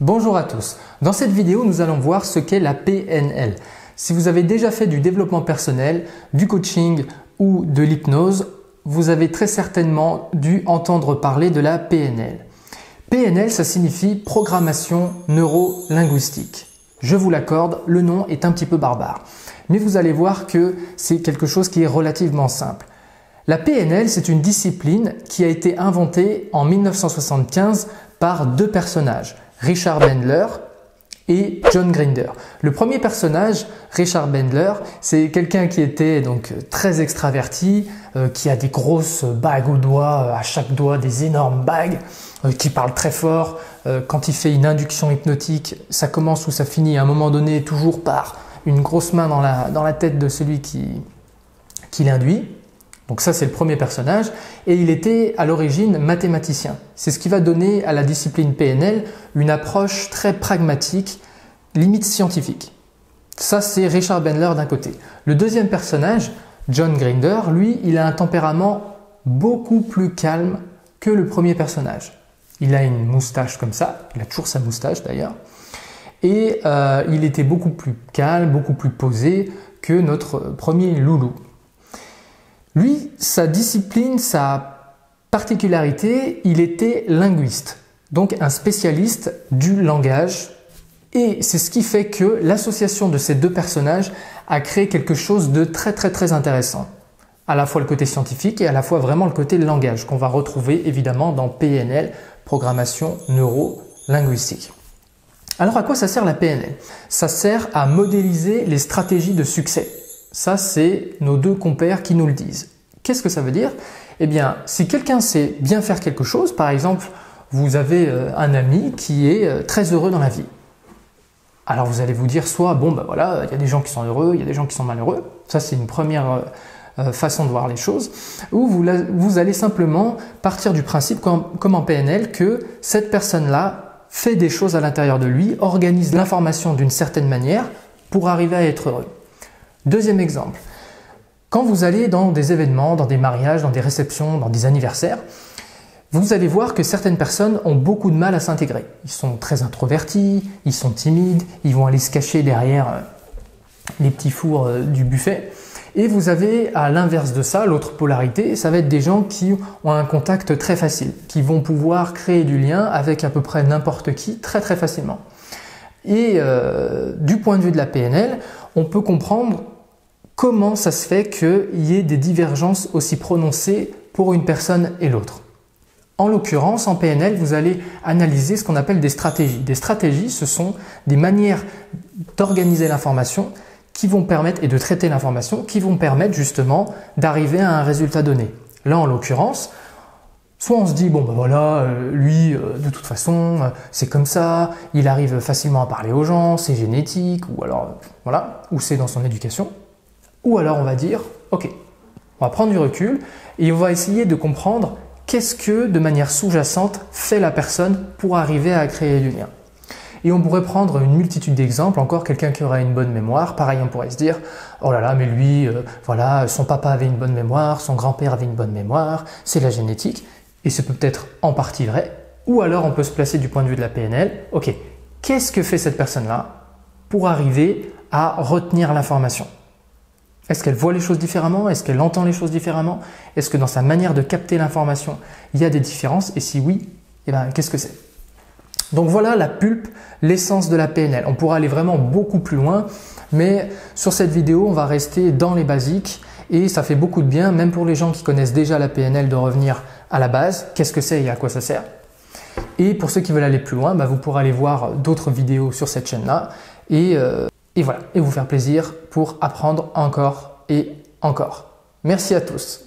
Bonjour à tous. Dans cette vidéo, nous allons voir ce qu'est la PNL. Si vous avez déjà fait du développement personnel, du coaching ou de l'hypnose, vous avez très certainement dû entendre parler de la PNL. PNL, ça signifie programmation neuro-linguistique. Je vous l'accorde, le nom est un petit peu barbare. Mais vous allez voir que c'est quelque chose qui est relativement simple. La PNL, c'est une discipline qui a été inventée en 1975 par deux personnages, Richard Bandler et John Grinder. Le premier personnage, Richard Bandler, c'est quelqu'un qui était donc très extraverti, qui a des grosses bagues aux doigts, à chaque doigt des énormes bagues, qui parle très fort. Quand il fait une induction hypnotique, ça commence ou ça finit à un moment donné toujours par une grosse main dans la tête de celui qui l'induit. Donc ça, c'est le premier personnage et il était à l'origine mathématicien. C'est ce qui va donner à la discipline PNL une approche très pragmatique, limite scientifique. Ça, c'est Richard Bandler d'un côté. Le deuxième personnage, John Grinder, lui, il a un tempérament beaucoup plus calme que le premier personnage. Il a une moustache comme ça, il a toujours sa moustache d'ailleurs, et il était beaucoup plus calme, beaucoup plus posé que notre premier loulou. Lui, sa discipline, sa particularité, il était linguiste, donc un spécialiste du langage. Et c'est ce qui fait que l'association de ces deux personnages a créé quelque chose de très intéressant. À la fois le côté scientifique et à la fois vraiment le côté langage qu'on va retrouver évidemment dans PNL, programmation neuro-linguistique. Alors à quoi ça sert la PNL? Ça sert à modéliser les stratégies de succès. Ça, c'est nos deux compères qui nous le disent. Qu'est-ce que ça veut dire? Eh bien, si quelqu'un sait bien faire quelque chose, par exemple, vous avez un ami qui est très heureux dans la vie. Alors vous allez vous dire soit, bon ben voilà, il y a des gens qui sont heureux, il y a des gens qui sont malheureux. Ça, c'est une première façon de voir les choses. Ou vous allez simplement partir du principe, comme en PNL, que cette personne-là fait des choses à l'intérieur de lui, organise l'information d'une certaine manière pour arriver à être heureux. Deuxième exemple, quand vous allez dans des événements, dans des mariages, dans des réceptions, dans des anniversaires, vous allez voir que certaines personnes ont beaucoup de mal à s'intégrer. Ils sont très introvertis, ils sont timides, ils vont aller se cacher derrière les petits fours du buffet. Et vous avez à l'inverse de ça, l'autre polarité, ça va être des gens qui ont un contact très facile, qui vont pouvoir créer du lien avec à peu près n'importe qui très facilement. Et du point de vue de la PNL, on peut comprendre comment ça se fait qu'il y ait des divergences aussi prononcées pour une personne et l'autre. En l'occurrence, en PNL, vous allez analyser ce qu'on appelle des stratégies. Des stratégies, ce sont des manières d'organiser l'information qui vont permettre, et de traiter l'information, qui vont permettre justement d'arriver à un résultat donné. Là, en l'occurrence, soit on se dit, bon ben voilà, lui, de toute façon, c'est comme ça, il arrive facilement à parler aux gens, c'est génétique, ou alors, voilà, ou c'est dans son éducation. Ou alors on va dire, ok, on va prendre du recul et on va essayer de comprendre qu'est-ce que, de manière sous-jacente, fait la personne pour arriver à créer du lien. Et on pourrait prendre une multitude d'exemples, encore quelqu'un qui aurait une bonne mémoire, pareil on pourrait se dire, oh là là, mais lui, voilà, son papa avait une bonne mémoire, son grand-père avait une bonne mémoire, c'est la génétique, et c'est peut-être en partie vrai. Ou alors on peut se placer du point de vue de la PNL, ok, qu'est-ce que fait cette personne-là pour arriver à retenir l'information? Est-ce qu'elle voit les choses différemment? Est-ce qu'elle entend les choses différemment? Est-ce que dans sa manière de capter l'information, il y a des différences? Et si oui, eh ben, qu'est-ce que c'est? Donc voilà la pulpe, l'essence de la PNL. On pourra aller vraiment beaucoup plus loin, mais sur cette vidéo, on va rester dans les basiques et ça fait beaucoup de bien, même pour les gens qui connaissent déjà la PNL, de revenir à la base. Qu'est-ce que c'est et à quoi ça sert? Et pour ceux qui veulent aller plus loin, vous pourrez aller voir d'autres vidéos sur cette chaîne-là et voilà, et vous faire plaisir pour apprendre encore et encore. Merci à tous.